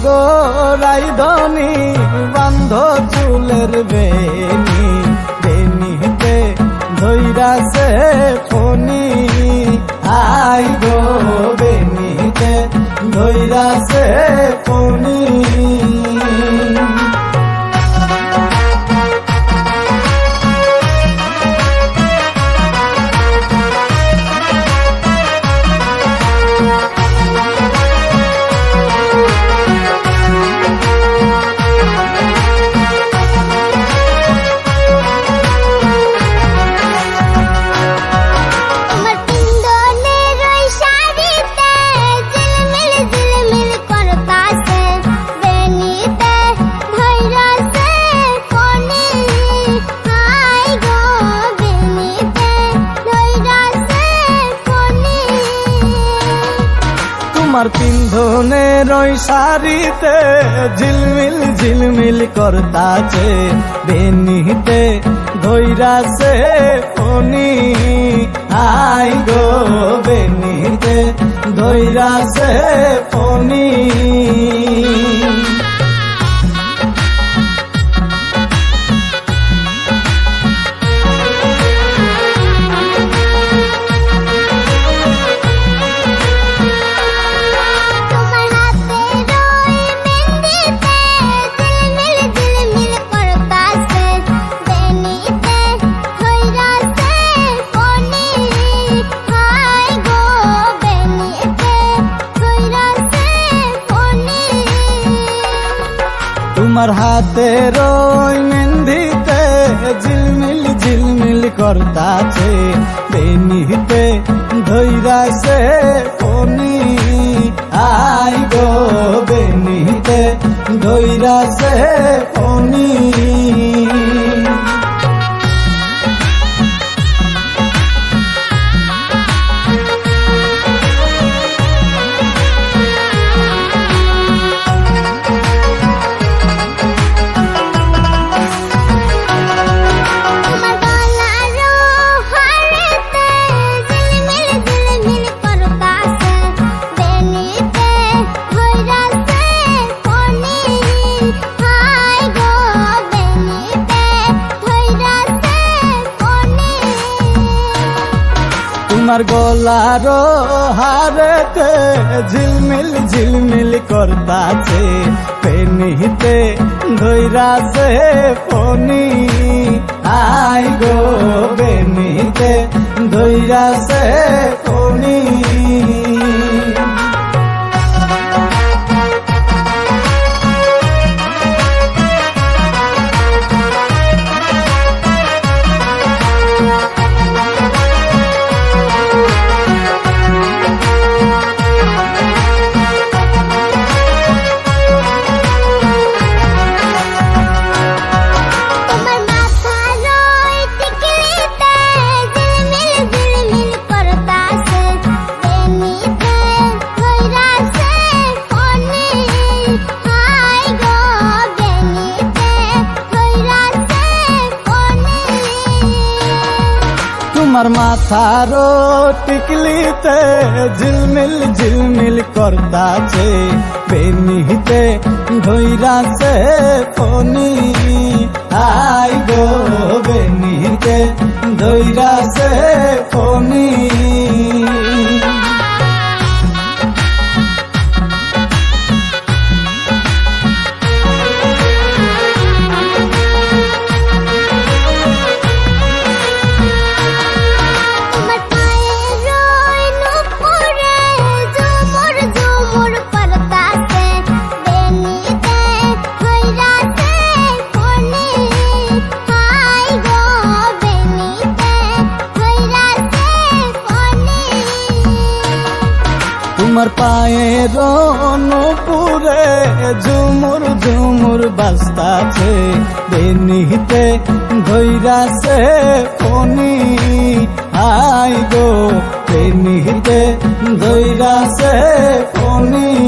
গো রাইধনি বান্ধ চুলের বেনি বেনিতে ধৈরাছে Fani I go বেনিতে ধৈরাছে Fani তোমার পিন্ধনের ওই শাড়িতে ঝিলমিল ঝিলমিল করতাছে বেনিতে ধৈরাছে ফনি আই গো বেনিতে ধৈরাছে ফনি তোমার হাতের ওই মেহেন্দিতে ঝিলমিল ঝিলমিল করতাছে বেনিতে ধৈরাছে ফনি আই গো বেনিতে ধৈরাছে ফনি তোমার গলার হারেতে ঝিলমিল ঝিলমিল করতাছে বেনিতে ধৈরাছে ফনি আই গো বেনিতে ধৈরাছে ফনি তোমার মাথার টিকলিতে ঝিলমিল ঝিলমিল করতাছে বেনিতে ধৈরাছে ফনি আই গো বেনিতে ধৈরাছে ফনি তোমার পায়ের নূপুরে ঝুমুর ঝুমুর বাজতাছে বেনিতে ধৈরাছে ফনি আই গো বেনিতে ধৈরাছে ফনি